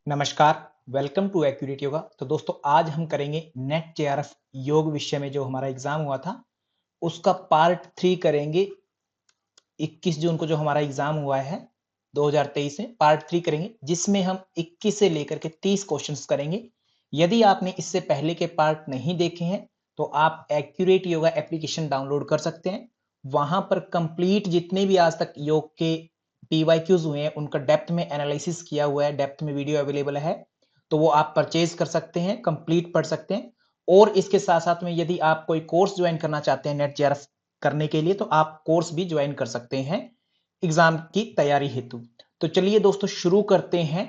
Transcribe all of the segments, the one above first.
नमस्कार, welcome to accurate yoga. तो दोस्तों आज हम करेंगे नेट जेआरएफ योग विषय में जो हमारा एग्जाम हुआ था उसका पार्ट 3 करेंगे। 21 जून को जो हमारा एग्जाम हुआ है 2023 में पार्ट 3 करेंगे, जिसमें हम 21 से लेकर के 30 क्वेश्चंस करेंगे। यदि आपने इससे पहले के पार्ट नहीं देखे हैं तो आप एक्यूरेट योगा एप्लीकेशन डाउनलोड कर सकते हैं। वहां पर कंप्लीट जितने भी आज तक योग के पीवाईक्यूज हुए हैं उनका डेप्थ में एनालिसिस किया हुआ है, डेप्थ में वीडियो अवेलेबल है, तो वो आप परचेज कर सकते हैं, कंप्लीट पढ़ सकते हैं। और इसके साथ साथ में यदि आप कोई कोर्स ज्वाइन करना चाहते हैं नेट जेआरएफ करने के लिए तो आप कोर्स भी ज्वाइन कर सकते हैं एग्जाम की तैयारी हेतु। तो चलिए दोस्तों शुरू करते हैं।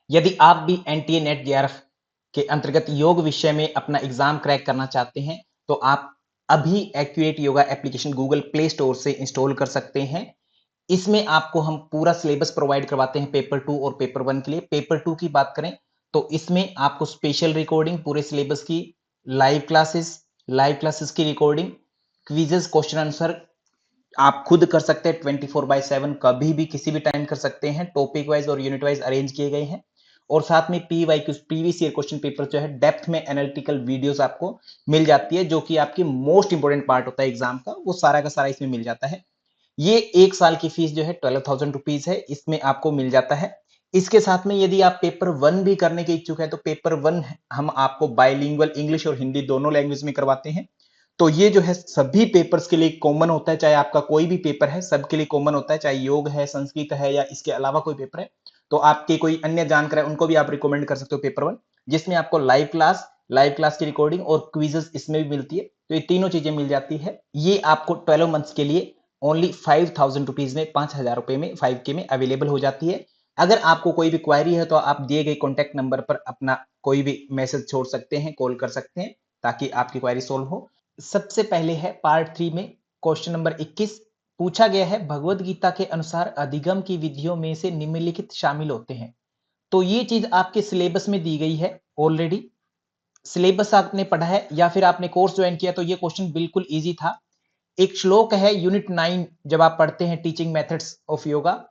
यदि आप भी एनटीए नेट जेआरएफ के अंतर्गत योग विषय में अपना एग्जाम क्रैक करना चाहते हैं तो आप अभी accurate yoga application Google play store से इंस्टॉल कर सकते हैं। इसमें आपको हम पूरा सिलेबस प्रोवाइड करवाते हैं पेपर 2 और पेपर 1 के लिए। पेपर 2 की बात करें तो इसमें आपको स्पेशल रिकॉर्डिंग पूरे सिलेबस की, लाइव क्लासेस की रिकॉर्डिंग, क्विजेस, क्वेश्चन आंसर आप खुद कर सकते हैं 24/7, कभी भी किसी भी टाइम कर सकते हैं। टॉपिक वाइज और यूनिट वाइज अरेंज किए गए हैं और साथ में PYQs previous year question paper जो है डेप्थ में एनालिटिकल वीडियोस आपको मिल जाती है, जो कि आपकी मोस्ट इंपोर्टेंट पार्ट होता है एग्जाम का, वो सारा का सारा इसमें मिल जाता है। ये 1 साल की फीस जो है 12,000 रुपीज है, इसमें आपको मिल जाता है। इसके साथ में यदि आप पेपर 1 भी करने के इच्छुक है तो पेपर 1 हम आपको बाइलिंगुअल इंग्लिश और हिंदी दोनों लैंग्वेज में करवाते हैं। तो ये जो है सभी पेपर्स के लिए कॉमन होता है, चाहे आपका कोई भी पेपर है सबके लिए कॉमन होता है, चाहे योग है, संस्कृत है या इसके अलावा कोई पेपर है। तो आपके कोई अन्य जानकार है उनको भी आप रिकमेंड कर सकते हो पेपर 1, जिसमें आपको लाइव क्लास की रिकॉर्डिंग और क्विजेस इसमें भी मिलती है। तो ये तीनों चीजें मिल जाती है। ये आपको 12 मंथ्स के लिए ओनली 5,000 रुपीज में, 5,000 रुपए में 5K में अवेलेबल हो जाती है। अगर आपको कोई भी क्वायरी है तो आप दिए गए कॉन्टेक्ट नंबर पर अपना कोई भी मैसेज छोड़ सकते हैं, कॉल कर सकते हैं, ताकि आपकी क्वायरी सोल्व हो। सबसे पहले है पार्ट 3 में क्वेश्चन नंबर 21। पूछा गया है भगवत गीता के अनुसार अधिगम की विधियों में से निम्नलिखित शामिल होते हैं। तो ये चीज आपके सिलेबस में दी गई है ऑलरेडी। सिलेबस आपने पढ़ा है या फिर आपने कोर्स ज्वाइन किया तो ये क्वेश्चन बिल्कुल इजी था। एक श्लोक है यूनिट 9, जब आप पढ़ते हैं टीचिंग मेथड्स ऑफ योगा,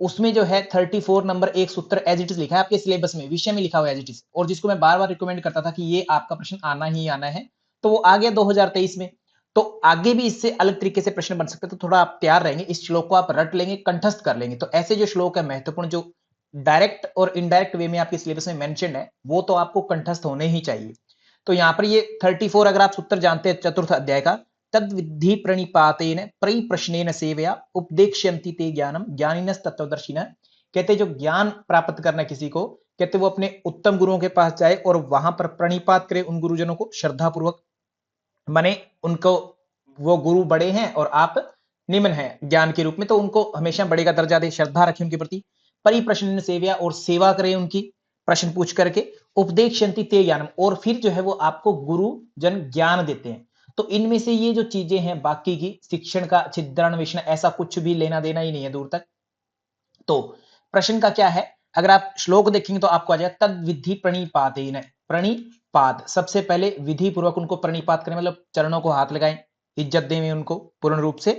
उसमें जो है 34 नंबर एक सूत्र एज इट इज लिखा है आपके सिलेबस में, विषय में लिखा हुआ है एज इट इज, और जिसको मैं बार बार रिकमेंड करता था कि ये आपका प्रश्न आना ही आना है, तो वो आ गया 2023 में। तो आगे भी इससे अलग तरीके से प्रश्न बन सकते हैं, तो थोड़ा आप तैयार रहेंगे, इस श्लोक को आप रट लेंगे, कंठस्थ कर लेंगे। तो ऐसे जो श्लोक है महत्वपूर्ण, जो डायरेक्ट और इनडायरेक्ट वे में आपके सिलेबस में मेंशन है, वो तो आपको कंठस्थ होने ही चाहिए। तो यहाँ पर ये 34 अगर आप सूत्र जानते हैं चतुर्थ अध्याय का, तद विधि प्रणिपातेन परिप्रश्नेन सेवया उपदेक्ष्यन्ति ते ज्ञानम ज्ञानिनस तत्वदर्शिनः। कहते जो ज्ञान प्राप्त करना किसी को, कहते वो अपने उत्तम गुरुओं के पास जाए और वहां पर प्रणिपात करे उन गुरुजनों को श्रद्धा पूर्वक, माने उनको, वो गुरु बड़े हैं और आप निम्न हैं ज्ञान के रूप में, तो उनको हमेशा बड़े का दर्जा दे, श्रद्धा रखें उनके प्रति। परिप्रश्न सेव्या, और सेवा करें उनकी प्रश्न पूछ करके। उपदेक्षन्ति ते ज्ञानम, और फिर जो है वो आपको गुरु जन ज्ञान देते हैं। तो इनमें से ये जो चीजें हैं बाकी की, शिक्षण का छिद्रण विषण ऐसा कुछ भी लेना देना ही नहीं है दूर तक। तो प्रश्न का क्या है, अगर आप श्लोक देखेंगे तो आपको आ जाएगा तद विधि प्रणिपातेन। प्रणिपात, सबसे पहले विधि पूर्वक उनको प्रणिपात करें, मतलब चरणों को हाथ लगाएं, इज्जत दें उनको पूर्ण रूप से,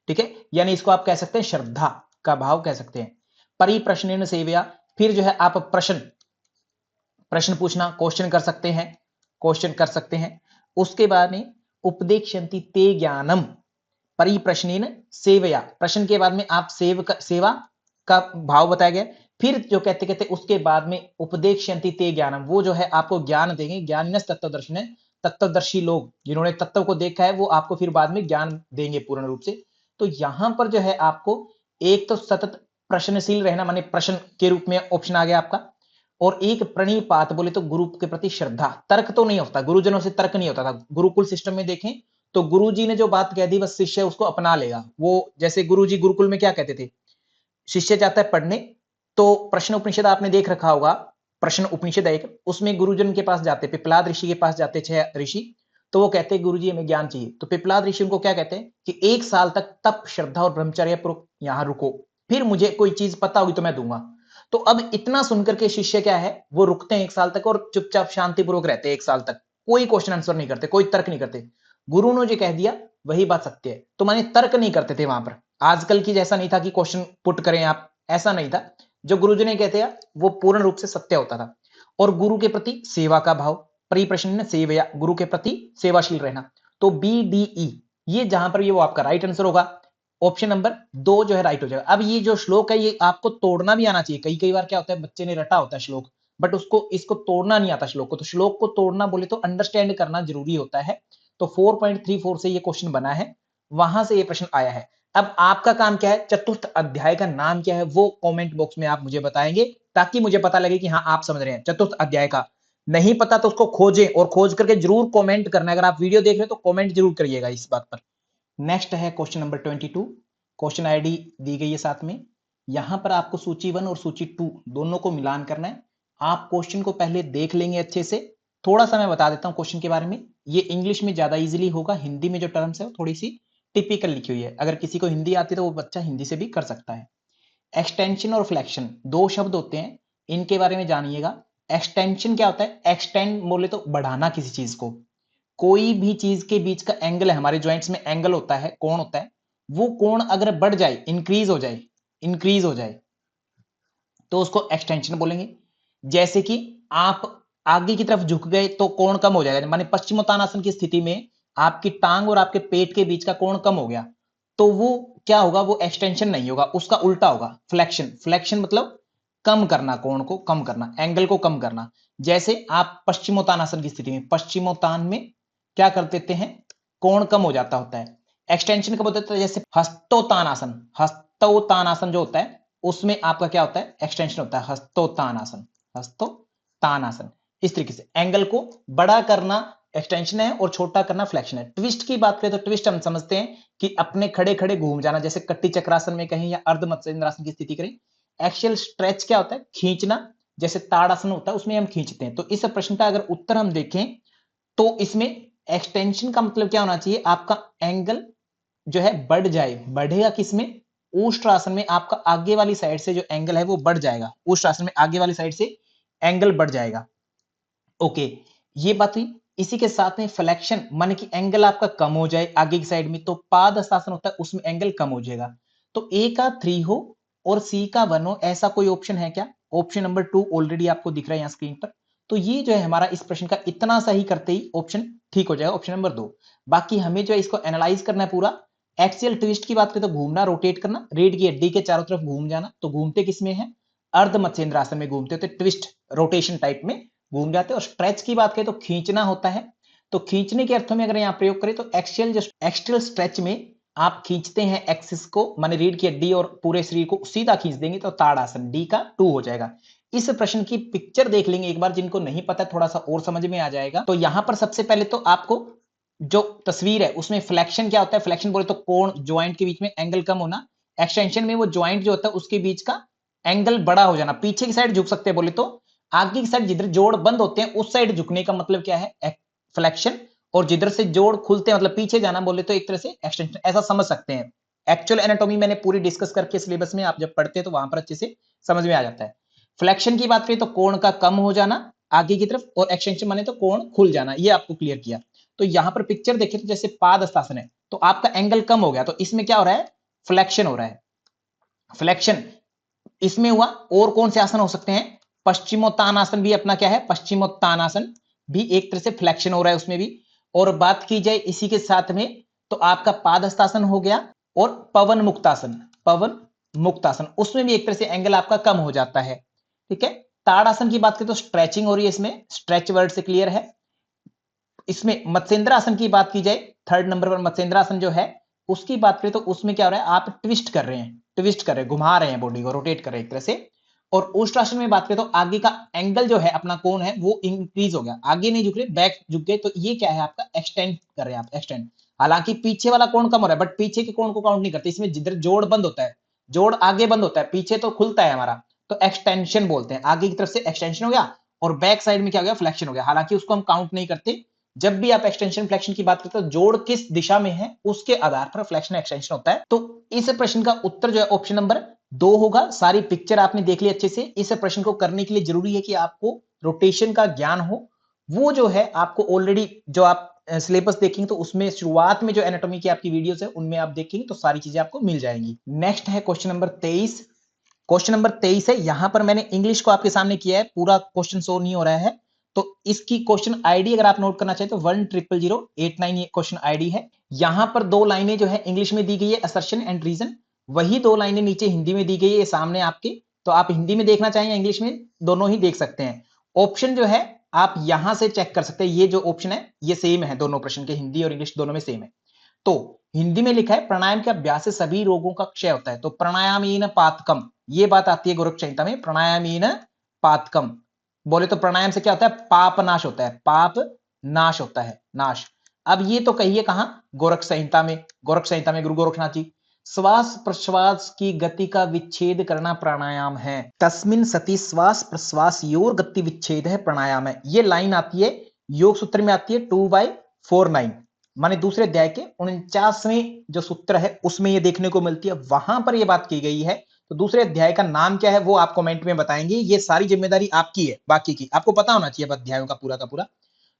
ठीक है। यानी इसको आप कह सकते हैं श्रद्धा का भाव कह सकते हैं। परिप्रश्नेन सेवया, फिर जो है आप प्रश्न पूछना, क्वेश्चन कर सकते हैं, क्वेश्चन कर सकते हैं। उसके बाद में उपदेक्षन्ति ते ज्ञानम परिप्रश्नेन सेवया, प्रश्न के बाद में आप सेवा का भाव बताया गया। फिर जो कहते कहते उसके बाद में उपदेक्षन्ति ते ज्ञानम, वो जो है आपको ज्ञान देंगे। ज्ञानिनस तत्वदर्शिन, तत्वदर्शी लोग जिन्होंने तत्व को देखा है वो आपको फिर बाद में ज्ञान देंगे पूर्ण रूप से। तो यहां पर जो है आपको एक तो सतत प्रश्नशील रहना, माने प्रश्न के रूप में ऑप्शन आ गया आपका, और एक प्रणिपात बोले तो गुरु के प्रति श्रद्धा। तर्क तो नहीं होता, गुरुजनों से तर्क नहीं होता था। गुरुकुल सिस्टम में देखें तो गुरुजी ने जो बात कह दी बस शिष्य उसको अपना लेगा। वो जैसे गुरुजी गुरुकुल में क्या कहते थे, शिष्य जाता है पढ़ने तो प्रश्न उपनिषद आपने देख रखा होगा, प्रश्न उपनिषद एक, उसमें गुरुजन के पास जाते, पिपलाद ऋषि के पास जाते 6 ऋषि, तो वो कहते हैं गुरुजी हमें ज्ञान चाहिए। तो पिपलाद ऋषि उनको क्या कहते हैं कि 1 साल तक तप, श्रद्धा और ब्रह्मचर्य पूर्वक यहां रुको, फिर मुझे कोई चीज पता होगी तो मैं दूंगा। तो अब इतना सुनकर के शिष्य क्या है, वो रुकते हैं 1 साल तक और चुपचाप शांतिपूर्वक रहते हैं 1 साल तक, कोई क्वेश्चन आंसर नहीं करते, कोई तर्क नहीं करते। गुरु ने जो कह दिया वही बात सत्य है, तो माने तर्क नहीं करते थे वहां पर। आजकल की जैसा नहीं था कि क्वेश्चन पुट करें आप, ऐसा नहीं था। जो गुरुजी ने कहते हैं वो पूर्ण रूप से सत्य होता था। और गुरु के प्रति सेवा का भाव, परिप्रश्न में सेवया, गुरु के प्रति सेवाशील रहना। तो BDE ये जहां पर ये वो आपका राइट आंसर होगा। ऑप्शन नंबर 2 जो है राइट हो जाएगा। अब ये जो श्लोक है ये आपको तोड़ना भी आना चाहिए। कई कई बार क्या होता है, बच्चे ने रटा होता है श्लोक, बट उसको इसको तोड़ना नहीं आता श्लोक को। तो श्लोक को तोड़ना बोले तो अंडरस्टैंड करना जरूरी होता है। तो 4.34 से ये क्वेश्चन बना है, वहां से ये प्रश्न आया है। अब आपका काम क्या है, चतुर्थ अध्याय का नाम क्या है वो कमेंट बॉक्स में आप मुझे बताएंगे, ताकि मुझे पता लगे कि हाँ आप समझ रहे हैं। चतुर्थ अध्याय का नहीं पता तो उसको खोजें और खोज करके जरूर कमेंट करना। अगर आप वीडियो देख रहे हो तो कमेंट जरूर करिएगा इस बात पर। नेक्स्ट है क्वेश्चन नंबर 22। क्वेश्चन आईडी दी गई है साथ में। यहां पर आपको सूची 1 और सूची 2 दोनों को मिलान करना है। आप क्वेश्चन को पहले देख लेंगे अच्छे से। थोड़ा सा मैं बता देता हूं क्वेश्चन के बारे में। ये इंग्लिश में ज्यादा इजीली होगा, हिंदी में जो टर्म्स है वो थोड़ी सी टिपिकल लिखी हुई है। अगर किसी को हिंदी आती है तो वो बच्चा हिंदी से भी कर सकता है। एक्सटेंशन और फ्लेक्शन दो शब्द होते हैं, इनके बारे में जानिएगा। एक्सटेंशन क्या होता है, एक्सटेंड बोले तो बढ़ाना किसी चीज को। कोई भी चीज के बीच का एंगल है, हमारे जॉइंट्स में एंगल होता है, कोण होता है, वो कोण अगर बढ़ जाए, इंक्रीज हो जाए तो उसको एक्सटेंशन बोलेंगे। जैसे कि आप आगे की तरफ झुक गए तो कोण कम हो जाएगा। माने पश्चिमोत्तानासन की स्थिति में आपकी टांग और आपके पेट के बीच का कोण कम हो गया, तो वो क्या होगा, वो एक्सटेंशन नहीं होगा, उसका उल्टा होगा फ्लेक्शन। फ्लेक्शन मतलब कम करना, कोण को कम करना, एंगल को कम करना। जैसे आप पश्चिमोत्तानासन की स्थिति में, पश्चिमोत्तान में क्या कर देते हैं, कोण कम हो जाता होता है। एक्सटेंशन कब होता है, जैसे हस्तोत्तानासन, हस्तोत्तानासन जो होता है उसमें आपका क्या होता है, एक्सटेंशन होता है, हस्तोत्तानासन, हस्तोत्तानासन। इस तरीके से एंगल को बड़ा करना एक्सटेंशन है और छोटा करना फ्लेक्शन है। ट्विस्ट की बात करें तो ट्विस्ट हम समझते हैं कि अपने खड़े खड़े घूम जाना, जैसे कट्टी चक्रासन में कहीं या अर्ध मत्स्येंद्रासन की स्थिति करें। एक्सियल स्ट्रेच क्या होता है, खींचना, जैसे ताड़ासन होता है उसमें हम खींचते हैं। तो इस प्रश्न का अगर उत्तर हम देखें तो इसमें एक्सटेंशन का मतलब क्या होना चाहिए, आपका एंगल जो है बढ़ जाए। बढ़ेगा किसमें, ऊष्ट्रासन में आपका आगे वाली साइड से जो एंगल है वो बढ़ जाएगा। ऊष्ट्रासन में आगे वाली साइड से एंगल बढ़ जाएगा। ओके, ये बात हुई। इसी के साथ में फ्लेक्शन माने कि एंगल आपका कम हो जाए आगे की साइड में, तो पाद हस्तासन होता है उसमें एंगल कम हो जाएगा। तो ए का 3 हो और सी का 1 हो, ऐसा कोई ऑप्शन है क्या? ऑप्शन नंबर 2 ऑलरेडी आपको दिख रहा है यहाँ स्क्रीन पर। तो ये जो है हमारा इस प्रश्न का इतना सही करते ही ऑप्शन ठीक हो जाएगा, ऑप्शन नंबर 2। बाकी हमें जो है इसको एनालाइज करना है पूरा। एक्सियल ट्विस्ट की बात करें तो घूमना, रोटेट करना, रीढ़ की हड्डी के चारों तरफ घूम जाना। तो घूमते किसमें है, अर्ध मत्स्येंद्र आसन में घूमते होते, ट्विस्ट रोटेशन टाइप में घूम जाते हैं। और स्ट्रेच की बात करें तो खींचना होता है। तो खींचने के अर्थों में अगर यहाँ प्रयोग करें तो एक्सियल जो एक्स्ट्रल स्ट्रेच में आप खींचते हैं एक्सिस को, माने रीढ़ की हड्डी और पूरे शरीर को सीधा खींच देंगे, तो ताड़ासन डी का 2 हो जाएगा। इस प्रश्न की पिक्चर देख लेंगे एक बार, जिनको नहीं पता थोड़ा सा और समझ में आ जाएगा। तो यहां पर सबसे पहले तो आपको जो तस्वीर है उसमें फ्लेक्शन क्या होता है, फ्लेक्शन बोले तो कोण, ज्वाइंट के बीच में एंगल कम होना। एक्सटेंशन में वो ज्वाइंट जो होता है उसके बीच का एंगल बड़ा हो जाना, पीछे की साइड झुक सकते हैं बोले तो। आगे की साइड जिधर जोड़ बंद होते हैं उस साइड झुकने का मतलब क्या है, फ्लेक्शन। और जिधर से जोड़ खुलते हैं मतलब पीछे जाना बोले तो एक तरह से एक्सटेंशन, ऐसा समझ सकते हैं। एक्चुअल एनाटॉमी मैंने पूरी डिस्कस करके सिलेबस में, आप जब पढ़ते हैं तो वहां पर अच्छे से समझ में आ जाता है। फ्लेक्शन की बात करें तो कोण का कम हो जाना आगे की तरफ, और एक्सटेंशन माने तो कोण खुल जाना, ये आपको क्लियर किया। तो यहां पर पिक्चर देखें तो जैसे पाद हस्तासन है तो आपका एंगल कम हो गया, तो इसमें क्या हो रहा है, फ्लेक्शन हो रहा है। फ्लेक्शन इसमें हुआ। और कौन से आसन हो सकते हैं, पश्चिमोत्तानासन भी अपना क्या है, पश्चिमोत्तानासन भी एक तरह से फ्लेक्शन हो रहा है उसमें भी। और बात की जाए इसी के साथ में तो आपका पादहस्तासन हो गया, और पवन मुक्तासन, पवन मुक्तासन उसमें भी एक तरह से एंगल आपका कम हो जाता है। ठीक है, ताड़ासन की बात करें तो स्ट्रेचिंग हो रही है, इसमें स्ट्रेच वर्ड से क्लियर है। इसमें मत्स्येंद्रासन की बात की जाए, 3rd नंबर पर मत्स्येंद्रासन जो है उसकी बात करें तो उसमें क्या हो रहा है, आप ट्विस्ट कर रहे हैं, ट्विस्ट कर रहे हैं, घुमा रहे हैं बॉडी को, रोटेट कर रहे हैं एक तरह से। और ऊष्ट्रासन में बात करें तो आगे का एंगल जो है अपना कोण है वो इंक्रीज हो गया, आगे नहीं झुक रहे, बैक झुक गए, तो ये क्या है आपका एक्सटेंड कर रहे हैं आप, एक्सटेंड। हालांकि पीछे वाला कोण कम हो रहा है बट पीछे के कोण को काउंट नहीं करते, इसमें जिधर जोड़ बंद होता है, जोड़ आगे बंद होता है, पीछे तो खुलता है हमारा, तो एक्सटेंशन बोलते हैं। आगे की तरफ से एक्सटेंशन हो गया और बैक साइड में क्या हो गया, फ्लेक्शन हो गया। हालांकि उसको हम काउंट नहीं करते, जब भी आप एक्सटेंशन फ्लेक्शन की बात करते हो, जोड़ किस दिशा में है उसके आधार पर फ्लेक्शन एक्सटेंशन होता है। तो इस प्रश्न का उत्तर जो है ऑप्शन नंबर 2 होगा। सारी पिक्चर आपने देख ली अच्छे से। इस प्रश्न को करने के लिए जरूरी है कि आपको रोटेशन का ज्ञान हो। वो जो है आपको ऑलरेडी, जो आप सिलेबस देखेंगे तो उसमें शुरुआत में जो एनाटॉमी की आपकी वीडियोस है उनमें आप देखेंगे तो सारी चीजें आपको मिल जाएंगी। नेक्स्ट है क्वेश्चन नंबर 23। क्वेश्चन नंबर 23 है, यहां पर मैंने इंग्लिश को आपके सामने किया है, पूरा क्वेश्चन शो नहीं हो रहा है। तो इसकी क्वेश्चन आईडी अगर आप नोट करना चाहें तो 1000089 ये क्वेश्चन आईडी है। यहां पर दो लाइनें जो है इंग्लिश में दी गई है, असर्शन एंड रीजन। वही दो लाइनें नीचे हिंदी में दी गई है, ये सामने आपके। तो आप हिंदी में देखना चाहें या इंग्लिश में, दोनों ही देख सकते हैं। ऑप्शन जो है आप यहां से चेक कर सकते हैं, ये जो ऑप्शन है ये सेम है दोनों प्रश्न के, हिंदी और इंग्लिश दोनों में सेम है। तो हिंदी में लिखा है प्राणायाम के अभ्यास से सभी रोगों का क्षय होता है। तो प्राणायामीन पातकम, ये बात आती है गोरख संहिता में, प्राणायामीन पातकम। बोले तो प्राणायाम से क्या होता है, पाप नाश होता है, पाप नाश होता है, नाश। अब ये तो कहिए कहां, गोरख संहिता में। गोरख संहिता में गुरु गोरखनाथ जी, श्वास प्रश्वास की गति का विच्छेद करना प्राणायाम है। तस्मिन सती श्वास प्रश्वास योर गति विच्छेद है प्राणायाम है। ये लाइन आती है योग सूत्र में, आती है 2/49, माने दूसरे अध्याय के 49वें जो सूत्र है उसमें ये देखने को मिलती है, वहां पर ये बात की गई है। तो दूसरे अध्याय का नाम क्या है वो आप कमेंट में बताएंगे, ये सारी जिम्मेदारी आपकी है, बाकी की आपको पता होना चाहिए अध्यायों का पूरा।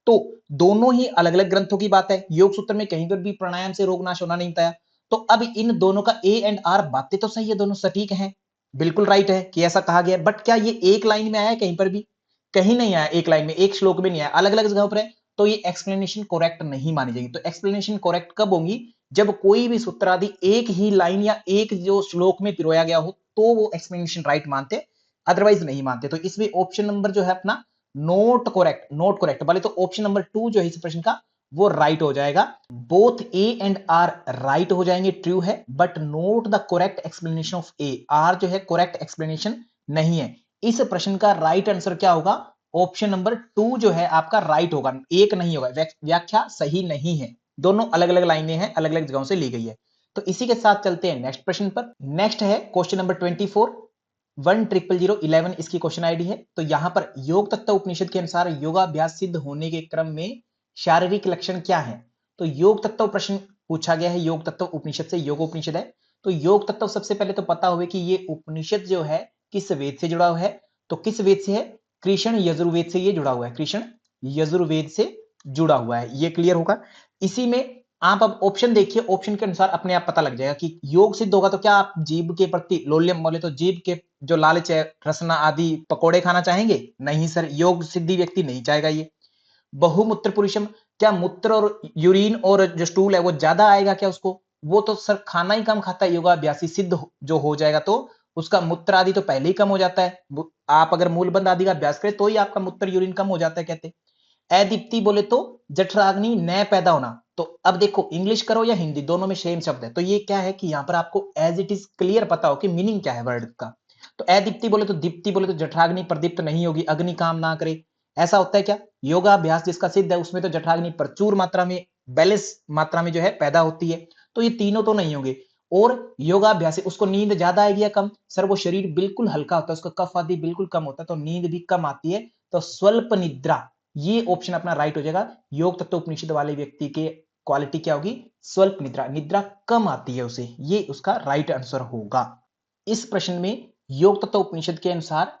तो दोनों ही अलग अलग ग्रंथों की बात है, योग सूत्र में कहीं पर भी प्राणायाम से रोग नाश होना नहीं बताया। तो अब इन दोनों का ए एंड आर बातें तो सही है, दोनों सटीक हैं, बिल्कुल राइट है कि ऐसा कहा गया। बट क्या ये एक लाइन में आया है कहीं पर भी? कहीं नहीं आया, एक लाइन में, एक श्लोक में नहीं आया, अलग अलग जगह पर है। तो ये एक्सप्लेनेशन करेक्ट नहीं मानी जाएगी। तो एक्सप्लेनेशन करेक्ट कब होंगी, जब कोई भी सूत्र आदि एक ही लाइन या एक जो श्लोक में पिरोया गया हो तो वो एक्सप्लेनेशन राइट मानते, अदरवाइज नहीं मानते। तो इसमें ऑप्शन नंबर जो है अपना नोट करेक्ट, नोट करेक्ट वाले, तो ऑप्शन नंबर 2 जो है इस प्रश्न का वो राइट हो जाएगा। Both A and R right हो जाएंगे, ट्रू है, but not the correct explanation of A. R जो है करेक्ट एक्सप्लेनेशन नहीं है। इस प्रश्न का राइट आंसर क्या होगा, ऑप्शन नंबर 2 जो है आपका राइट होगा, एक नहीं होगा, व्याख्या सही नहीं है। दोनों अलग अलग लाइनें हैं, अलग अलग जगहों से ली गई है। तो इसी के साथ चलते हैं नेक्स्ट प्रश्न पर। नेक्स्ट है क्वेश्चन नंबर 24, 1000011 इसकी क्वेश्चन आईडी है। तो यहां पर योग तत्व उपनिषद के अनुसार योगाभ्यास सिद्ध होने के क्रम में शारीरिक लक्षण क्या है। तो योग तत्व प्रश्न पूछा गया है, योग तत्व उपनिषद से, योग उपनिषद है। तो योग तत्व सबसे पहले तो पता हुए कि ये उपनिषद जो है किस वेद से जुड़ा हुआ है। तो किस वेद से है, कृष्ण यजुर्वेद से ये जुड़ा हुआ है, कृष्ण यजुर्वेद से जुड़ा हुआ है, ये क्लियर होगा। इसी में आप अब ऑप्शन देखिए, ऑप्शन के अनुसार अपने आप पता लग जाएगा कि योग सिद्ध होगा तो क्या आप जीभ के प्रति लोल्यम, बोले तो जीभ के जो लालच है, रसना आदि पकोड़े खाना चाहेंगे? नहीं सर, योग सिद्धि व्यक्ति नहीं चाहेगा ये। बहुमूत्र पुरुषम, क्या मूत्र और यूरिन और जो स्टूल है वो ज्यादा आएगा क्या उसको? वो तो सर खाना ही कम खाता है योगाभ्यासी, सिद्ध जो हो जाएगा तो उसका मूत्र आदि तो पहले ही कम हो जाता है। आप अगर मूलबंध आदि का अभ्यास करें तो ही आपका मूत्र यूरिन कम हो जाता है कहते। अदीप्ति बोले तो जठराग्नि नए पैदा होना। तो अब देखो इंग्लिश करो या हिंदी, दोनों में सेम शब्द है। तो ये क्या है कि यहाँ पर आपको एज इट इज क्लियर पता हो कि मीनिंग क्या है वर्ड का। तो अदीप्ति बोले तो, दीप्ति बोले तो जठराग्नि प्रदीप्त नहीं होगी, अग्नि काम ना करे, ऐसा होता है क्या? योगाभ्यास जिसका सिद्ध है उसमें तो जठराग्नि प्रचुर मात्रा में, बैलेंस मात्रा में जो है पैदा होती है। तो ये तीनों तो नहीं होंगे। और योगाभ्यासी उसको नींद ज्यादा आएगी या कम? सर वो शरीर बिल्कुल हल्का होता है, उसका कफ आदि बिल्कुल कम होता है, तो नींद भी कम आती है। तो स्वल्प निद्रा, ये ऑप्शन अपना राइट हो जाएगा। योग तत्व उपनिषद वाले व्यक्ति के क्वालिटी क्या होगी, स्वल्प निद्रा, निद्रा कम आती है उसे, ये उसका राइट आंसर होगा। इस प्रश्न में योग तत्व उपनिषद के अनुसार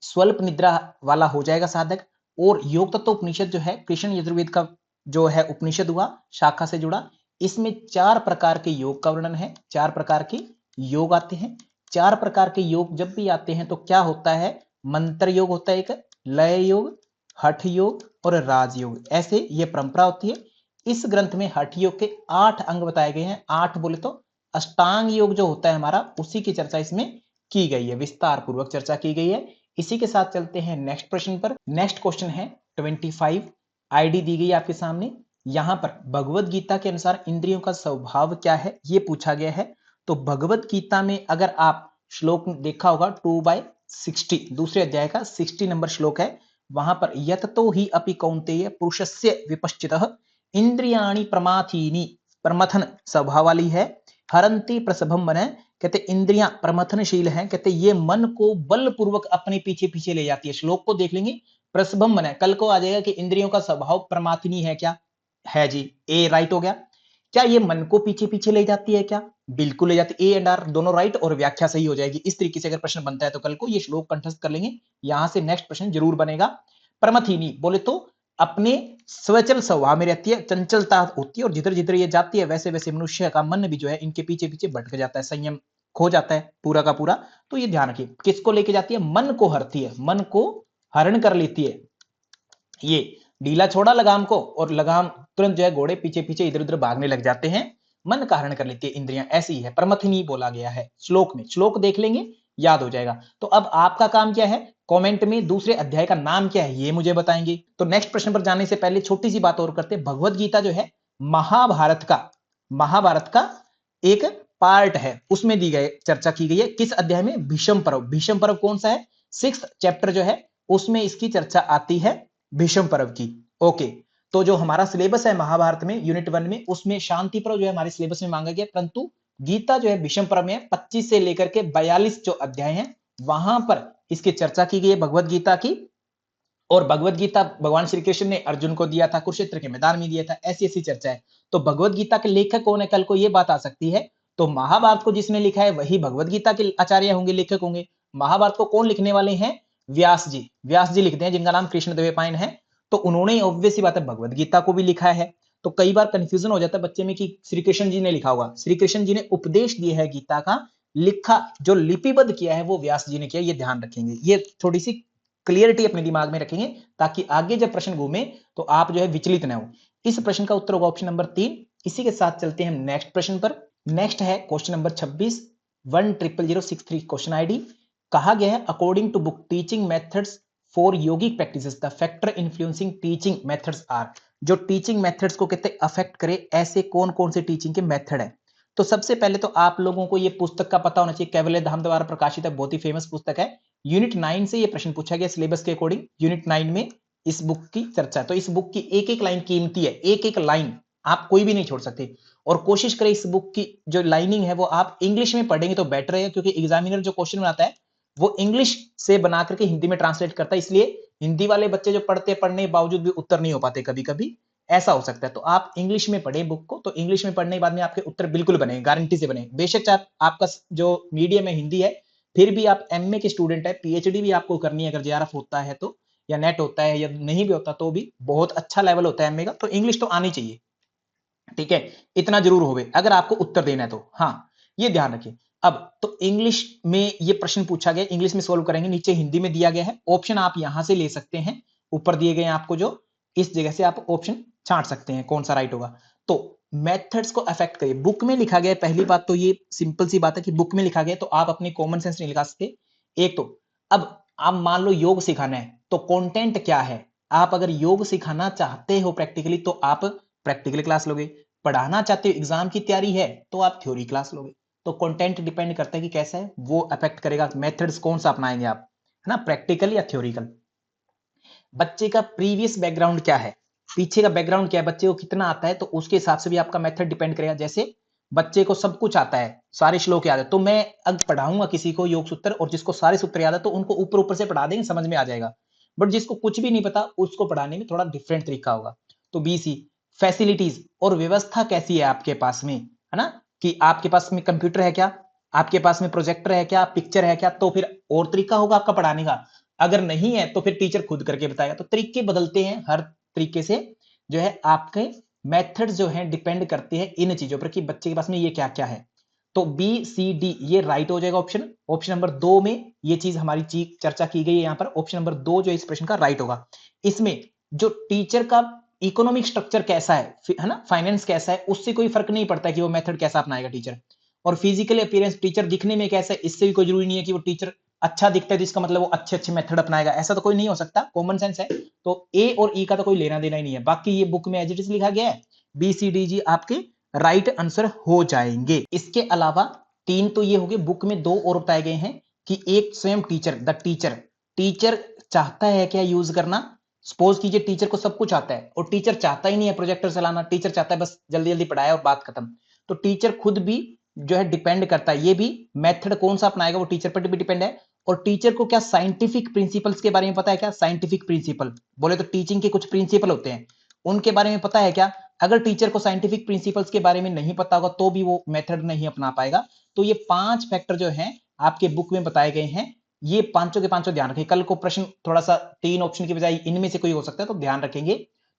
स्वल्प निद्रा वाला हो जाएगा साधक। और योग तत्व उपनिषद जो है कृष्ण यजुर्वेद का जो है उपनिषद हुआ, शाखा से जुड़ा। इसमें 4 प्रकार के योग का वर्णन है, 4 प्रकार के योग आते हैं। 4 प्रकार के योग जब भी आते हैं तो क्या होता है, मंत्र योग होता है एक, लय योग, हठ योग और राजयोग, ऐसे ये परंपरा होती है। इस ग्रंथ में हठ योग के 8 अंग बताए गए हैं। 8 बोले तो अष्टांग योग जो होता है हमारा, उसी की चर्चा इसमें की गई है, विस्तार पूर्वक चर्चा की गई है। इसी के साथ चलते हैं नेक्स्ट प्रश्न पर। नेक्स्ट क्वेश्चन है 25, आईडी दी गई आपके सामने। यहां पर भगवत गीता के अनुसार इंद्रियों का स्वभाव क्या है ये पूछा गया है। तो भगवत गीता में अगर आप श्लोक देखा होगा 2/60, दूसरे अध्याय का 60 नंबर श्लोक है। वहां पर यततो ही अपि कौन्तेय पुरुषस्य विपश्चितः इंद्रियाणि प्रमाथीनि, प्रमथन स्वभाव वाली है, हरंती प्रसभम मन, कहते इंद्रियां प्रमथनशील हैं, कहते ये मन को बलपूर्वक अपने पीछे पीछे ले जाती है। श्लोक को देख लेंगे, प्रसभम मन है, कल को आ जाएगा कि इंद्रियों का स्वभाव प्रमाथिनी है क्या, है जी, ए राइट हो गया। क्या ये मन को पीछे पीछे ले जाती है क्या? बिल्कुल ले जाती है। ए एंड आर दोनों राइट और व्याख्या सही हो जाएगी। इस तरीके से अगर प्रश्न बनता है तो कल को ये श्लोक कंठस्थ कर लेंगे, यहां से नेक्स्ट प्रश्न जरूर बनेगा। प्रमथिनी बोले तो अपने स्वचल स्वभाव में रहती है, चंचलता होती है और जिधर जिधर ये जाती है वैसे वैसे मनुष्य का मन भी जो है इनके पीछे पीछे भटक जाता है, संयम खो जाता है पूरा का पूरा। तो ये ध्यान रखिए, किसको लेके जाती है? मन को हरती है, मन को हरण कर लेती है। ये ढीला छोड़ा लगाम को और लगाम तुरंत जो है घोड़े पीछे पीछे इधर उधर भागने लग जाते हैं, मन का हरण कर लेती है इंद्रियां, ऐसी है। प्रमथिनी बोला गया है श्लोक में, श्लोक देख लेंगे याद हो जाएगा। तो अब आपका काम क्या है, कमेंट में दूसरे अध्याय का नाम क्या है ये मुझे बताएंगे। तो नेक्स्ट प्रश्न पर जाने से पहले छोटी सी बात और करते हैं। भगवत गीता जो है महाभारत का एक पार्ट है, उसमें दी गई चर्चा की गई है। किस अध्याय में? भीष्म पर्व। भीष्म पर्व कौन सा है? 6th चैप्टर जो है उसमें इसकी चर्चा आती है, भीष्म पर्व की। ओके, तो जो हमारा सिलेबस है महाभारत में यूनिट 1 में, उसमें शांति पर्व जो है हमारे सिलेबस में मांगा गया, परंतु गीता जो है भीष्म पर्व में 25 से लेकर के 42 जो अध्याय हैं वहां पर इसकी चर्चा की गई है भगवत गीता की। और भगवत गीता भगवान श्री कृष्ण ने अर्जुन को दिया था, कुरुक्षेत्र के मैदान में दिया था, ऐसी ऐसी चर्चा है। तो भगवत गीता के लेखक कौन है, कल को ये बात आ सकती है। तो महाभारत को जिसने लिखा है वही भगवत गीता के आचार्य होंगे, लेखक होंगे। महाभारत को कौन लिखने वाले हैं? व्यास जी। व्यास जी लिखते हैं, जिनका नाम कृष्णदेवराय है। तो उन्होंने ऑब्वियस सी बात है भगवत गीता को भी लिखा है। तो कई बार कंफ्यूजन हो जाता है बच्चे में कि श्री कृष्ण जी ने लिखा होगा। श्री कृष्ण जी ने उपदेश दिया है गीता का, लिखा जो लिपिबद्ध किया है वो व्यास जी ने किया, ये ध्यान रखेंगे। ये थोड़ी सी क्लियरिटी अपने दिमाग में रखेंगे ताकि आगे जब प्रश्न घूमे तो आप जो है विचलित ना हो। इस प्रश्न का उत्तर होगा ऑप्शन नंबर 3। इसी के साथ चलते हैं हम नेक्स्ट प्रश्न पर। नेक्स्ट है क्वेश्चन नंबर 26, 100063 क्वेश्चन आईडी। कहा गया है according to book teaching methods for yogic practices the factor influencing teaching methods are. जो टीचिंग मेथड्स को कहते अफेक्ट करे, ऐसे कौन कौन से टीचिंग के मेथड है। तो सबसे पहले तो आप लोगों को ये पुस्तक का पता होना चाहिए, कैवल्य धाम द्वारा प्रकाशित है, बहुत ही फेमस पुस्तक है। यूनिट 9 से ये प्रश्न पूछा गया सिलेबस के अकॉर्डिंग। यूनिट 9 में इस बुक की चर्चा है। तो इस बुक की एक एक लाइन कीमती है, एक एक लाइन आप कोई भी नहीं छोड़ सकते। और कोशिश करें इस बुक की जो लाइनिंग है वो आप इंग्लिश में पढ़ेंगे तो बेटर है, क्योंकि एग्जामिनर जो क्वेश्चन बनाता है वो इंग्लिश से बना करके हिंदी में ट्रांसलेट करता है, इसलिए हिंदी वाले बच्चे जो पढ़ने के बावजूद भी उत्तर नहीं हो पाते, कभी कभी ऐसा हो सकता है। तो आप इंग्लिश में पढ़ें बुक को, तो इंग्लिश में पढ़ने के बाद में आपके उत्तर बिल्कुल बनेंगे, गारंटी से बने। बेशक आपका जो मीडियम है हिंदी है, फिर भी आप एमए के स्टूडेंट है, पीएचडी भी आपको करनी है अगर जेआरएफ होता है तो, या नेट होता है, या नहीं भी होता तो भी बहुत अच्छा लेवल होता है एमए का, तो इंग्लिश तो आनी चाहिए। ठीक है, इतना जरूर होवे अगर आपको उत्तर देना है तो। हाँ, ये ध्यान रखिए। अब तो इंग्लिश में ये प्रश्न पूछा गया, इंग्लिश में सोल्व करेंगे। नीचे हिंदी में दिया गया है, ऑप्शन आप यहां से ले सकते हैं, ऊपर दिए गए हैं आपको, जो इस जगह से आप ऑप्शन छांट सकते हैं कौन सा राइट होगा। तो मेथड्स को अफेक्ट करिए, बुक में लिखा गया है। पहली बात तो ये सिंपल सी बात है कि बुक में लिखा गया तो आप अपने कॉमन सेंस नहीं लिखा सकते। एक तो अब आप मान लो योग सिखाना है तो कंटेंट क्या है। आप अगर योग सिखाना चाहते हो प्रैक्टिकली तो आप प्रैक्टिकल क्लास लोगे, पढ़ाना चाहते हो एग्जाम की तैयारी है तो आप थ्योरी क्लास लोगे। तो कंटेंट डिपेंड करता है कि कैसा है, वो अफेक्ट करेगा मेथड्स कौन सा अपनाएंगे आप, है ना, प्रैक्टिकल या थ्योरिकल। बच्चे का प्रीवियस बैकग्राउंड क्या है, पीछे का बैकग्राउंड क्या है, बच्चे को कितना आता है, तो उसके हिसाब से भी आपका मेथड डिपेंड करेगा। जैसे बच्चे को सब कुछ आता है, सारे श्लोक याद है, तो मैं अब पढ़ाऊंगा किसी को योग सूत्र और जिसको सारे सूत्र याद है तो उनको ऊपर ऊपर से पढ़ा देंगे, समझ में आ जाएगा। बट जिसको कुछ भी नहीं पता उसको पढ़ाने में थोड़ा डिफरेंट तरीका होगा। तो बीसी फैसिलिटीज और व्यवस्था कैसी है आपके पास में, है ना, कि आपके पास में कंप्यूटर है क्या, आपके पास में प्रोजेक्टर है क्या, पिक्चर है क्या, तो फिर और तरीका होगा आपका पढ़ाने का। अगर नहीं है तो फिर टीचर खुद करके बताएगा। तो तरीके बदलते हैं हर तरीके से, जो है आपके मेथड जो है डिपेंड करते हैं इन चीजों पर कि बच्चे के पास में ये क्या क्या है। तो बी सी डी ये राइट हो जाएगा ऑप्शन। ऑप्शन नंबर 2 में ये चीज हमारी चर्चा की गई है यहाँ पर, ऑप्शन नंबर 2 जो इस प्रश्न का राइट होगा। इसमें जो टीचर का इकोनॉमिक स्ट्रक्चर कैसा है ना, फाइनेंस कैसा है, उससे कोई फर्क नहीं पड़ता कि वो मेथड कैसा अपनाएगा टीचर। और फिजिकल अपीयरेंस, टीचर दिखने में कैसा है, इससे भी कोई जरूरी नहीं है कि वो टीचर अच्छा दिखता है तो इसका मतलब वो अच्छे अच्छे मेथड अपनाएगा, ऐसा तो कोई नहीं हो सकता, कॉमन सेंस है। तो ए और ई का तो कोई लेना देना ही नहीं है। बाकी ये बुक में एज इट इज लिखा गया है, बी सी डी जी आपके राइट आंसर हो जाएंगे। इसके अलावा 3 तो ये हो गए, बुक में 2 और बताए गए हैं कि एक स्वयं टीचर, द टीचर, टीचर चाहता है क्या यूज करना। सपोज कीजिए टीचर को सब कुछ आता है और टीचर चाहता ही नहीं है प्रोजेक्टर चलाना, टीचर चाहता है बस जल्दी जल्दी पढ़ाए और बात खत्म। तो टीचर खुद भी जो है डिपेंड करता है, ये भी मेथड कौन सा अपनाएगा वो टीचर पर भी डिपेंड है। और टीचर को क्या साइंटिफिक प्रिंसिपल्स के बारे में पता है क्या, साइंटिफिक प्रिंसिपल बोले तो टीचिंग के कुछ प्रिंसिपल होते हैं, उनके बारे में पता है क्या। अगर टीचर को साइंटिफिक प्रिंसिपल्स के बारे में नहीं पता होगा तो भी वो मेथड नहीं अपना पाएगा। तो ये 5 फैक्टर जो हैं आपके बुक में बताए गए हैं, ये पांचों के पांचों ध्यान रखें। कल को प्रश्न थोड़ा सा 3 ऑप्शन की बजाय इनमें से कोई हो सकता है, तो ध्यान रखेंगे।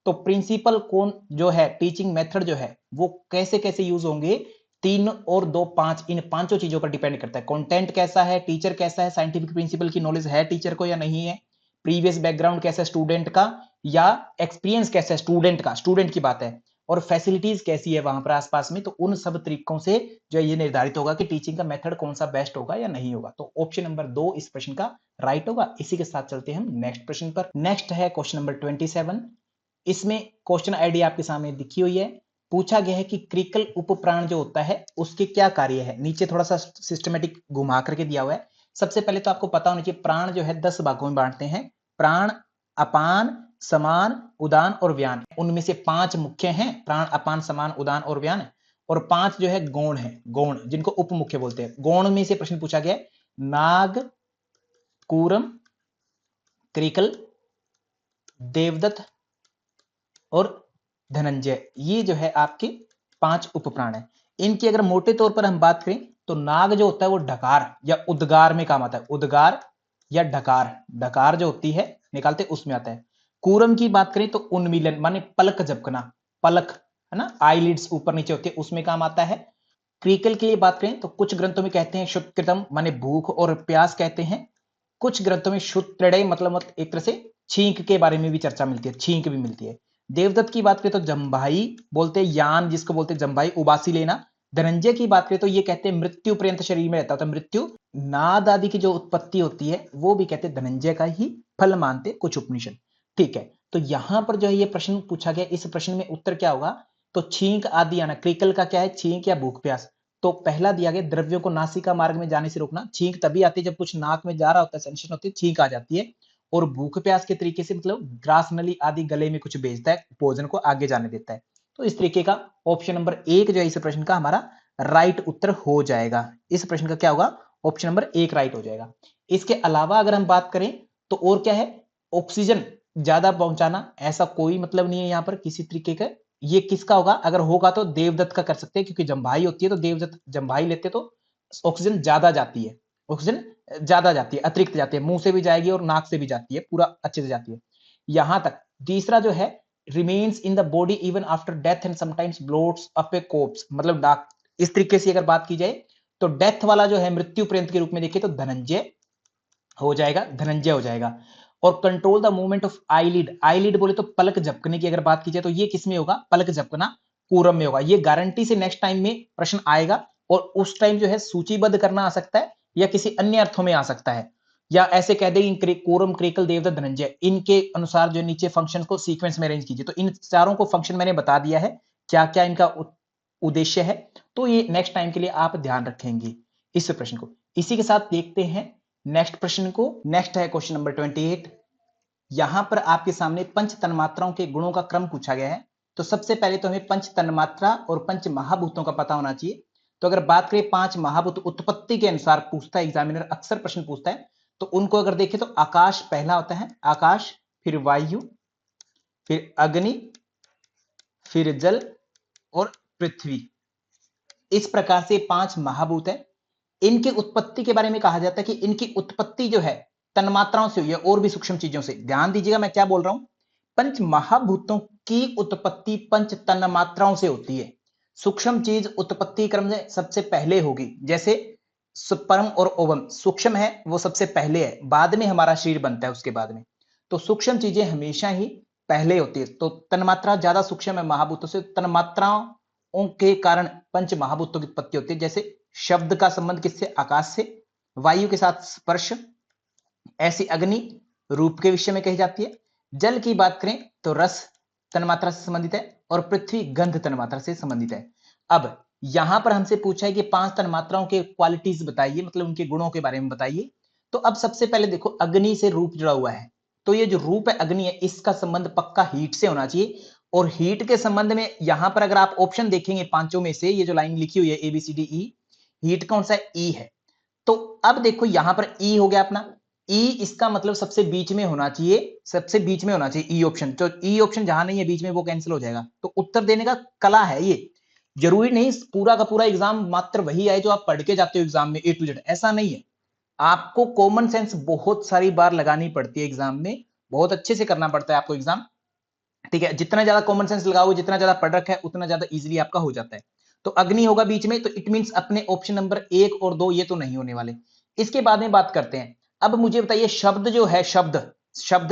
तो प्रिंसिपल कौन जो है, टीचिंग मेथड जो है वो कैसे कैसे यूज होंगे, 3 और 2 5, इन पांचों चीजों पर डिपेंड करता है। कंटेंट कैसा है, टीचर कैसा है, साइंटिफिक प्रिंसिपल की नॉलेज है टीचर को या नहीं है, प्रीवियस बैकग्राउंड कैसा है स्टूडेंट का, या एक्सपीरियंस कैसा है स्टूडेंट का, स्टूडेंट की बात है, और फैसिलिटीज कैसी है वहां पर आसपास में। तो उन सब तरीकों से जो ये निर्धारित होगा कि टीचिंग का मेथड कौन सा बेस्ट होगा या नहीं होगा। तो ऑप्शन नंबर 2 इस प्रश्न का राइट होगा। इसी के साथ चलते हैं हम नेक्स्ट प्रश्न पर। नेक्स्ट है क्वेश्चन नंबर 27। इसमें क्वेश्चन आईडी आपके सामने दिखी हुई है। पूछा गया है कि क्रिकल उपप्राण जो होता है उसके क्या कार्य है। नीचे थोड़ा सा सिस्टमेटिक घुमा करके दिया हुआ है। सबसे पहले तो आपको पता होना चाहिए प्राण जो है 10 भागों में बांटते हैं। प्राण, अपान, समान, उदान और व्यान। उनमें से 5 मुख्य हैं, प्राण, अपान, समान, उदान और व्यान, और 5 जो है गौण है, गौण जिनको उपमुख्य बोलते हैं। गौण में से प्रश्न पूछा गया नाग, कूरम, क्रिकल, देवदत्त और धनंजय। ये जो है आपके 5 उपप्राण है। इनकी अगर मोटे तौर पर हम बात करें तो नाग जो होता है वो ढकार या उद्गार में काम आता है। उद्गार या ढकार, ढकार जो होती है निकालते उसमें आता है। कूरम की बात करें तो उन्मीलन माने पलक झपकना, पलक है ना, आईलिड्स ऊपर नीचे होती है, उसमें काम आता है। क्रिकल की बात करें तो कुछ ग्रंथों में कहते हैं शुक्रतम माने भूख और प्यास कहते हैं। कुछ ग्रंथों में शुत्रडय मतलब एक तरह से छींक के बारे में भी चर्चा मिलती है, छींक भी मिलती है। देवदत्त की बात करें तो जम्भाई बोलते हैं, यान जिसको बोलते हैं जम्भाई, उबासी लेना। धनंजय की बात करें तो ये कहते हैं मृत्यु पर्यंत शरीर में रहता होता है, मृत्यु। नाद आदि की जो उत्पत्ति होती है वो भी कहते हैं धनंजय का ही फल मानते कुछ उपनिषद। ठीक है, तो यहां पर जो है ये प्रश्न पूछा गया, इस प्रश्न में उत्तर क्या होगा, तो छींक आदि आना। क्रिकल का क्या है, छींक या भूख प्यास। तो पहला दिया गया द्रव्यों को नासिका मार्ग में जाने से रोकना। छींक तभी आती है जब कुछ नाक में जा रहा होता है, सेंसेशन होती है, छींक आ जाती है। और भूख प्यास के तरीके से मतलब ग्रास नली आदि गले में कुछ भेजता है, भोजन को आगे जाने देता है। तो इस तरीके का ऑप्शन नंबर 1 जो है इस प्रश्न का हमारा राइट उत्तर हो जाएगा। इस प्रश्न का क्या होगा, ऑप्शन नंबर 1 राइट हो जाएगा। इसके अलावा अगर हम बात करें तो और क्या है, ऑक्सीजन ज्यादा पहुंचाना, ऐसा कोई मतलब नहीं है यहां पर किसी तरीके का। ये किसका होगा, अगर होगा तो देवदत्त का कर सकते हैं, क्योंकि जम्भाई होती है तो देवदत्त जम्भाई लेते तो ऑक्सीजन ज्यादा जाती है, ऑक्सीजन ज्यादा जाती है, अतिरिक्त जाती है, मुंह से भी जाएगी और नाक से भी जाती है, पूरा अच्छे से जाती है यहां तक। तीसरा जो है remains in the body even after death and sometimes bloats up a corpse, मतलब डाक। इस तरीके से अगर बात की जाए तो डेथ वाला जो है मृत्यु पर्यंत के रूप में देखिए तो धनंजय हो जाएगा, धनंजय हो जाएगा। और control the movement of eyelid, eyelid बोले तो पलक झपकने की अगर बात की जाए तो ये किसमें होगा, पलक झपकना कूरम में होगा। ये गारंटी से नेक्स्ट टाइम में प्रश्न आएगा, और उस टाइम जो है सूचीबद्ध करना आ सकता है या किसी अन्य अर्थों में आ सकता है, या ऐसे कह देंगे कूरम, क्रिकल, देवदत्त, धनंजय, इनके अनुसार जो नीचे फंक्शन को सीक्वेंस में अरेंज कीजिए। तो इन चारों को फंक्शन मैंने बता दिया है क्या क्या इनका उद्देश्य है, तो ये नेक्स्ट टाइम के लिए आप ध्यान रखेंगे इस प्रश्न को। इसी के साथ देखते हैं नेक्स्ट प्रश्न को। नेक्स्ट है क्वेश्चन नंबर 28। यहां पर आपके सामने पंच तन्मात्राओं के गुणों का क्रम पूछा गया है। तो सबसे पहले तो हमें पंच तन्मात्रा और पंच महाभूतों का पता होना चाहिए। तो अगर बात करें 5 महाभूत उत्पत्ति के अनुसार पूछता है एग्जामिनर, अक्सर प्रश्न पूछता है, तो उनको अगर देखें तो आकाश पहला होता है, आकाश, फिर वायु, फिर अग्नि, फिर जल और पृथ्वी। इस प्रकार से 5 महाभूत है। इनकी उत्पत्ति के बारे में कहा जाता है कि इनकी उत्पत्ति जो है तन्मात्राओं से हुई है और भी सूक्ष्म चीजों से। ध्यान दीजिएगा मैं क्या बोल रहा हूं, पंच महाभूतों की उत्पत्ति पंच तन्मात्राओं से होती है। सूक्ष्म चीज उत्पत्ति क्रम में सबसे पहले होगी, जैसे परम और ओवम, सूक्ष्म है वो सबसे पहले है, बाद में हमारा शरीर बनता है उसके बाद में। तो सूक्ष्म चीजें हमेशा ही पहले होती है। तो तन्मात्रा ज्यादा सूक्ष्म है महाभूतों से, तन्मात्राओं के कारण पंच महाभूतों की उत्पत्ति होती है। जैसे शब्द का संबंध किससे, आकाश से, वायु के साथ स्पर्श, ऐसी अग्नि रूप के विषय में कही जाती है। जल की बात करें तो रस तन्मात्रा से संबंधित है, और पृथ्वी गंध तन्मात्रा से संबंधित है। अब यहां पर हमसे पूछा है कि 5 तन्मात्राओं के क्वालिटीज बताइए, मतलब उनके गुणों के बारे में बताइए। तो अब सबसे पहले देखो अग्नि से रूप जुड़ा हुआ है, तो ये जो रूप है अग्नि है, इसका संबंध पक्का हीट से होना चाहिए। और हीट के संबंध में यहां पर अगर आप ऑप्शन देखेंगे पांचों में से, ये जो लाइन लिखी हुई है ABCDE, हीट कौन सा है, ई है। तो अब देखो यहां पर ई हो गया अपना, ई इसका मतलब सबसे बीच में होना चाहिए, सबसे बीच में होना चाहिए ई ऑप्शन। तो ई ऑप्शन जहां नहीं है बीच में वो कैंसिल हो जाएगा। तो उत्तर देने का कला है ये। जरूरी नहीं पूरा का पूरा एग्जाम मात्र वही आए जो आप पढ़ के जाते हो एग्जाम में A to Z, ऐसा नहीं है। आपको कॉमन सेंस बहुत सारी बार लगानी पड़ती है एग्जाम में, बहुत अच्छे से करना पड़ता है आपको एग्जाम, ठीक है। जितना ज्यादा कॉमन सेंस लगाओगे, जितना ज्यादा पढ़ रखा है, उतना ज्यादा इजीली आपका हो जाता है। तो अग्नि होगा बीच में, तो इट मींस अपने ऑप्शन नंबर 1 और 2 ये तो नहीं होने वाले। इसके बाद में बात करते हैं। अब मुझे बताइए शब्द जो है, शब्द शब्द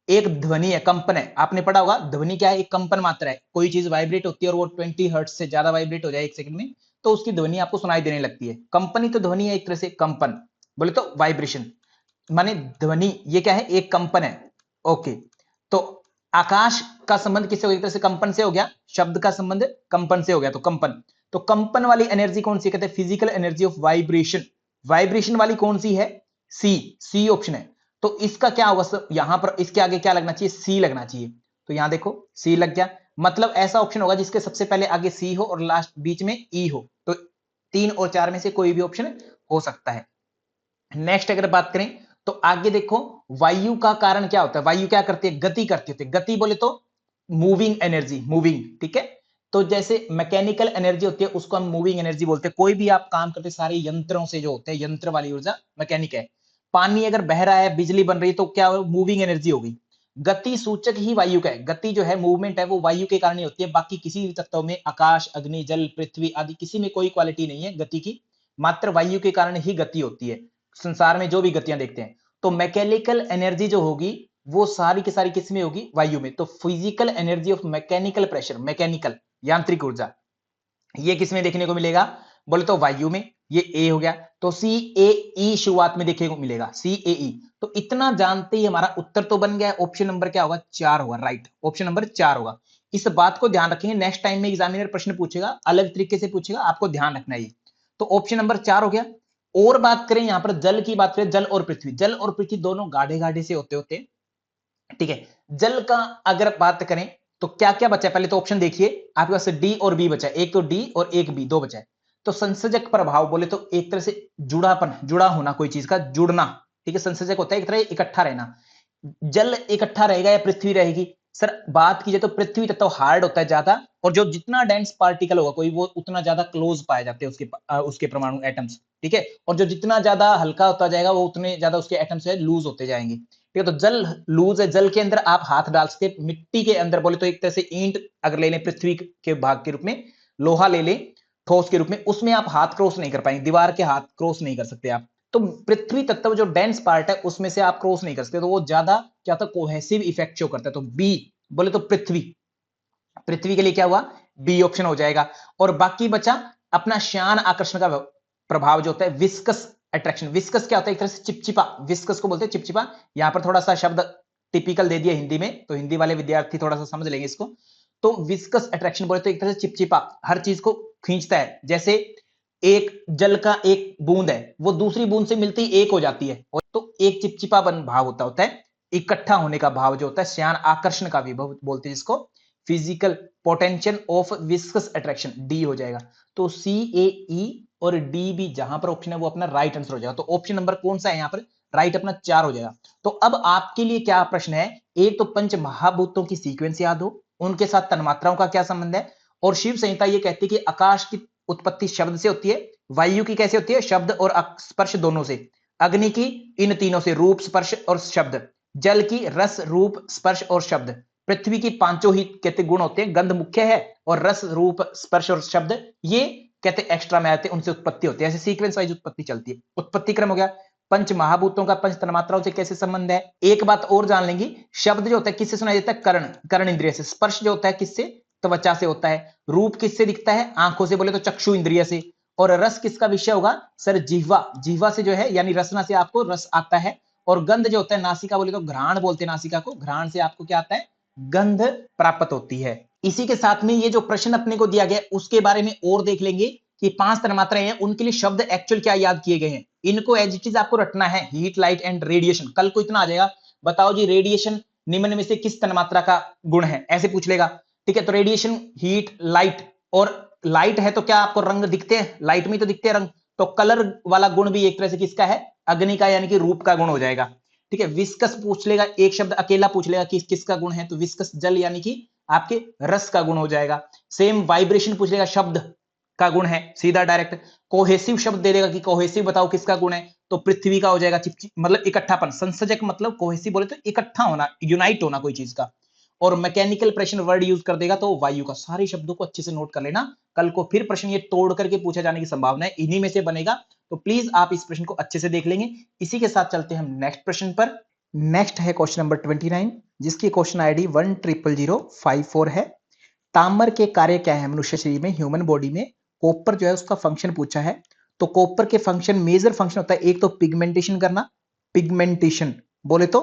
एक ध्वनि है, कंपन है। आपने पढ़ा होगा ध्वनि क्या है, एक कंपन मात्रा है। कोई चीज वाइब्रेट होती है और वो 20 हर्ट्ज से ज्यादा वाइब्रेट हो जाए 1 सेकंड में, तो उसकी ध्वनि आपको सुनाई देने लगती है। कंपनी तो ध्वनि है एक तरह से, कंपन बोले तो वाइब्रेशन माने ध्वनि, ये क्या है, एक कंपन है। ओके, तो आकाश का संबंध किससे हो गया, एक तरह से कंपन से हो गया। शब्द का संबंध कंपन से हो गया, तो कंपन। तो कंपन वाली एनर्जी कौन सी कहते हैं, physical energy of vibration. Vibration वाली कौन सी है, सी ऑप्शन है। तो इसका क्या होगा, यहां पर इसके आगे क्या लगना चाहिए, सी लगना चाहिए। तो यहां देखो सी लग गया, मतलब ऐसा ऑप्शन होगा जिसके सबसे पहले आगे सी हो और लास्ट बीच में ई हो। तो 3 और 4 में से कोई भी ऑप्शन हो सकता है। नेक्स्ट अगर बात करें तो आगे देखो, वायु का कारण क्या होता है, वायु क्या करती है, गति करती होती है। गति बोले तो मूविंग एनर्जी, मूविंग, ठीक है। तो जैसे मैकेनिकल एनर्जी होती है उसको हम मूविंग एनर्जी बोलते हैं। कोई भी आप काम करते सारे यंत्रों से जो होते हैं, यंत्र वाली ऊर्जा मैकेनिक है। पानी अगर बह रहा है, बिजली बन रही है, तो क्या मूविंग एनर्जी होगी। गति सूचक ही वायु का है। गति जो है, मूवमेंट है, वो वायु के कारण ही होती है। बाकी किसी भी तत्व में, आकाश, अग्नि, जल, पृथ्वी आदि किसी में कोई क्वालिटी नहीं है गति की, मात्र वायु के कारण ही गति होती है संसार में जो भी गतियां देखते हैं। तो मैकेनिकल एनर्जी जो होगी वो सारी की सारी किस में होगी, वायु में। तो physical energy of mechanical pressure, mechanical यांत्रिक ऊर्जा, ये किस में देखने को मिलेगा, बोले तो वायु में। ये ए हो गया, तो सी ए ई शुरुआत में देखने को मिलेगा, सी ए ई। तो इतना जानते ही हमारा उत्तर तो बन गया। ऑप्शन नंबर क्या होगा, 4 होगा, राइट, ऑप्शन नंबर 4 होगा। इस बात को ध्यान रखेंगे, नेक्स्ट टाइम में एग्जामिनर प्रश्न पूछेगा अलग तरीके से पूछेगा, आपको ध्यान रखना है। तो ऑप्शन नंबर 4 हो गया। और बात करें यहां पर जल की, बात करें जल और पृथ्वी, जल और पृथ्वी दोनों गाढ़े गाढ़े से होते होते, ठीक है। जल का अगर बात करें तो क्या क्या बचा है, पहले तो ऑप्शन देखिए, आपके पास डी और बी बचा है, एक तो डी और एक बी, दो बचा है। तो संसर्जक प्रभाव बोले तो एक तरह से जुड़ापन, जुड़ा होना कोई चीज का, जुड़ना, ठीक है। संसर्जक होता है एक तरह इकट्ठा रहना। जल इकट्ठा रहेगा या पृथ्वी रहेगी, सर बात कीजिए तो पृथ्वी तत्व हार्ड होता है ज्यादा, और जो जितना डेंस पार्टिकल होगा कोई, वो उतना ज्यादा क्लोज पाए जाते हैं उसके परमाणु, एटम्स, ठीक है। और जो जितना ज्यादा हल्का होता जाएगा वो उतने ज्यादा उसके एटम्स लूज होते जाएंगे, ठीक है। तो जल लूज है, जल के अंदर आप हाथ डाल सकते, मिट्टी के अंदर बोले तो एक तरह से ईंट अगर ले लें पृथ्वी के भाग के रूप में, लोहा ले लें ठोस के रूप में, उसमें आप हाथ क्रॉस नहीं कर पाएंगे, दीवार के हाथ क्रॉस नहीं कर सकते आप। तो पृथ्वी तत्व जो डेंस पार्ट है उसमें से आप क्रॉस नहीं कर सकते, तो वो ज्यादा क्या होता है, कोहेसिव इफेक्ट शो करता है। तो बी बोले तो पृथ्वी, पृथ्वी के लिए क्या हुआ, बी ऑप्शन हो जाएगा। और बाकी बचा अपना श्यान आकर्षण का प्रभाव जो होता है, विस्कस अट्रैक्शन। विस्कस क्या होता है, एक तरह से चिपचिपा, विस्कस को बोलते हैं चिपचिपा। यहां पर थोड़ा सा शब्द टिपिकल दे दिया हिंदी में, तो हिंदी वाले विद्यार्थी थोड़ा सा समझ लेंगे इसको। तो विस्कस अट्रैक्शन बोले तो एक तरह से चिपचिपा, हर चीज को खींचता है। जैसे एक जल का एक बूंद है, वो दूसरी बूंद से मिलती एक हो जाती है, और तो एक चिपचिपा बन भाव होता है, इकट्ठा होने का भाव जो होता है, श्यान आकर्षण का विभव बोलते हैं जिसको, physical potential of viscous attraction, D हो जाएगा। तो सी ए ई और डी बी जहां पर ऑप्शन है वो अपना राइट आंसर हो जाएगा। तो ऑप्शन नंबर कौन सा है यहां पर, राइट अपना 4 हो जाएगा। तो अब आपके लिए क्या प्रश्न है, एक तो पंच महाभूतों की सीक्वेंस याद हो, उनके साथ तन्मात्राओं का क्या संबंध है, और शिव संहिता ये कहती है कि आकाश की उत्पत्ति शब्द से होती है, वायु की कैसे होती है, शब्द और स्पर्श दोनों से, अग्नि की इन तीनों से, रूप स्पर्श और शब्द, जल की रस रूप स्पर्श और शब्द, पृथ्वी की पांचों ही कहते गुण होते हैं, गंध मुख्य है और रस रूप स्पर्श और शब्द ये कहते एक्स्ट्रा में आते हैं, उनसे उत्पत्ति होती है। ऐसे सीक्वेंस वाइज उत्पत्ति चलती है। उत्पत्ति क्रम हो गया। पंच महाभूतों का पंच तन्मात्राओं से कैसे संबंध है, एक बात और जान लेंगे, शब्द जो होता है किससे सुनाई देता है, कर्ण, कर्ण इंद्रिय से। स्पर्श जो होता है किससे, त्वचा से होता है। रूप किससे दिखता है, आंखों से, बोले तो चक्षु इंद्रिय से। और रस किसका विषय होगा, सर जिह्वा, जिह्वा से जो है यानी रसना से आपको रस आता है। और गंध जो होता है, नासिका बोले तो घ्राण बोलते हैं नासिका को, घ्राण से आपको क्या आता है, गंध प्राप्त होती है। इसी के साथ में ये जो प्रश्न अपने को दिया गया उसके बारे में और देख लेंगे कि 5 तन्मात्राएं हैं, उनके लिए शब्द एक्चुअल क्या याद किए गए हैं, इनको एज इट इज आपको रटना है। हीट, लाइट एंड रेडिएशन, कल को इतना आ जाएगा, बताओ जी रेडिएशन निम्न में से किस तन्मात्रा का गुण है, ऐसे पूछ लेगा, ठीक है। तो रेडिएशन, हीट, लाइट, और लाइट है तो क्या आपको रंग दिखते हैं, लाइट में तो दिखते हैं रंग, तो कलर वाला गुण भी एक तरह से किसका है, अग्नि का, यानी कि रूप का गुण हो जाएगा। ठीक है। विस्कस पूछ लेगा, एक शब्द अकेला पूछ लेगा कि किसका गुण है, तो विस्कस जल यानी कि आपके रस का गुण हो जाएगा। सेम वाइब्रेशन पूछ लेगा, शब्द का गुण है, सीधा डायरेक्ट। कोहेसिव शब्द दे देगा कि कोहेसिव बताओ किसका गुण है, तो पृथ्वी का हो जाएगा। चिपचिप मतलब इकट्ठापन, संसर्जक मतलब कोहेसिव बोले तो इकट्ठा होना, यूनाइट होना कोई चीज का। और मैकेनिकल प्रेशर वर्ड यूज कर देगा तो वायु का। सारे शब्दों को अच्छे से नोट कर लेना, कल को फिर प्रश्न ये तोड़ करके पूछा जाने की संभावना है, इन्हीं में से बनेगा। तो प्लीज आप इस प्रश्न को अच्छे से देख लेंगे। इसी के साथ चलते हैं हम नेक्स्ट प्रश्न पर। नेक्स्ट है क्वेश्चन नंबर 29, जिसकी क्वेश्चन आईडी 1000054 है। ताम्र के कार्य क्या है मनुष्य शरीर में, ह्यूमन बॉडी में। कॉपर जो है उसका फंक्शन पूछा है। तो कॉपर के फंक्शन, मेजर फंक्शन होता है, एक तो पिगमेंटेशन करना, पिगमेंटेशन बोले तो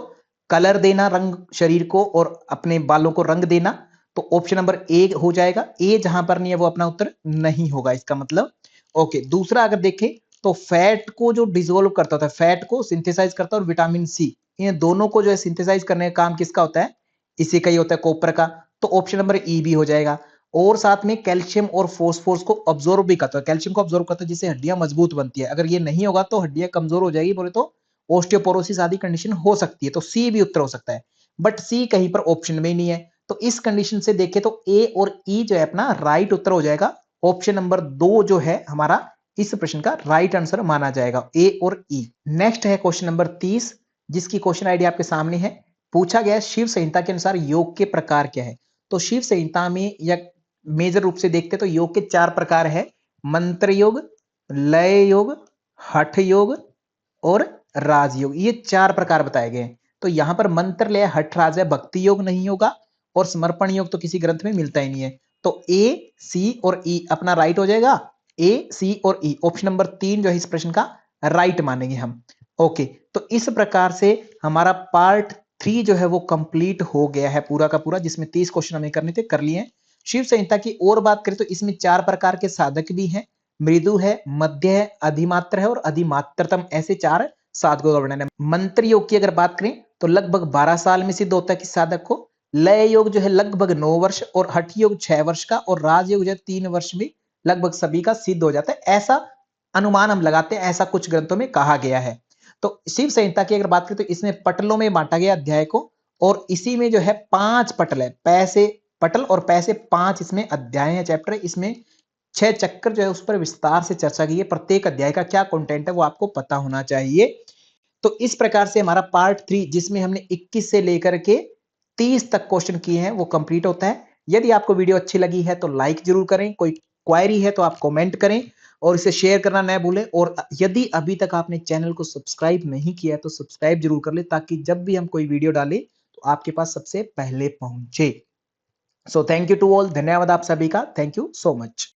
कलर देना रंग शरीर को और अपने बालों को रंग देना। तो ऑप्शन नंबर ए हो जाएगा। ए जहां पर नहीं है वो अपना उत्तर नहीं होगा इसका मतलब। ओके, दूसरा अगर देखें तो फैट को जो डिसोल्व करता होता है, फैट को सिंथेसाइज करता है, और विटामिन सी, इन दोनों को जो है सिंथेसाइज करने का काम किसका होता है, इसी का ही होता है, कॉपर का। तो ऑप्शन नंबर ई भी हो जाएगा। और साथ में कैल्शियम और फोस्फोरस को ऑब्जॉर्व भी करता है, कैल्शियम को ऑब्जॉर्व करता है जिससे हड्डियां मजबूत बनती है। अगर ये नहीं होगा तो हड्डियां कमजोर हो जाएगी, बोले तो ओस्टियोपोरोसिस आदि कंडीशन हो सकती है। तो सी भी उत्तर हो सकता है, बट सी कहीं पर ऑप्शन में ही नहीं है। तो इस कंडीशन से देखें तो ए और ई जो है अपना राइट उत्तर हो जाएगा। ऑप्शन नंबर 2 जो है हमारा इस प्रश्न का राइट आंसर माना जाएगा, ए और ई। नेक्स्ट है क्वेश्चन नंबर 30, जिसकी क्वेश्चन आईडी आपके सामने है। पूछा गया शिव संहिता के अनुसार योग के प्रकार क्या है। तो शिव संहिता में या मेजर रूप से देखते तो योग के 4 प्रकार है, मंत्र योग, लय योग, हठ योग और राजयोग। ये 4 प्रकार बताए गए हैं। तो यहां पर मंत्र लय हठ राज है, भक्ति योग नहीं होगा, और समर्पण योग तो किसी ग्रंथ में मिलता ही नहीं है। तो ए, सी और ई अपना राइट हो जाएगा। ए, सी और ई, ऑप्शन नंबर 3 जो है इस प्रश्न का राइट मानेंगे हम। ओके, तो इस प्रकार से हमारा पार्ट 3 जो है वो कंप्लीट हो गया है पूरा का पूरा, जिसमें 30 क्वेश्चन हमें करने थे, कर लिए हैं। शिव संहिता की और बात करें तो इसमें 4 प्रकार के साधक भी हैं, मृदु है, मध्य है, अधिमात्र है और अधिमात्रतम, ऐसे 4 साधकों का वर्णन है। मंत्र योग की अगर बात करें तो लगभग 12 साल में सिद्ध होता है किस साधक को। लय योग जो है लगभग 9 वर्ष, और हठ योग 6 वर्ष का, और राजयोग जो है 3 वर्ष में लगभग सभी का सिद्ध हो जाता है। ऐसा अनुमान हम लगाते हैं, ऐसा कुछ ग्रंथों में कहा गया है। तो शिव संहिता की अगर बात करें तो इसमें पटलों में बांटा गया अध्याय को, और इसी में जो है 5 पटल है, पैसे पटल और पैसे 5 इसमें अध्याय है, चैप्टर है। इसमें 6 चक्कर जो है उस पर विस्तार से चर्चा की है। प्रत्येक अध्याय का क्या कंटेंट है वो आपको पता होना चाहिए। तो इस प्रकार से हमारा पार्ट 3, जिसमें हमने 21 से लेकर के 30 तक क्वेश्चन किए हैं, वो कंप्लीट होता है। यदि आपको वीडियो अच्छी लगी है तो लाइक जरूर करें, कोई क्वेरी है तो आप कमेंट करें, और इसे शेयर करना न भूलें। और यदि अभी तक आपने चैनल को सब्सक्राइब नहीं किया है तो सब्सक्राइब जरूर कर ले, ताकि जब भी हम कोई वीडियो डालें तो आपके पास सबसे पहले पहुंचे। So thank you to all, धन्यवाद आप सभी का, थैंक यू सो मच।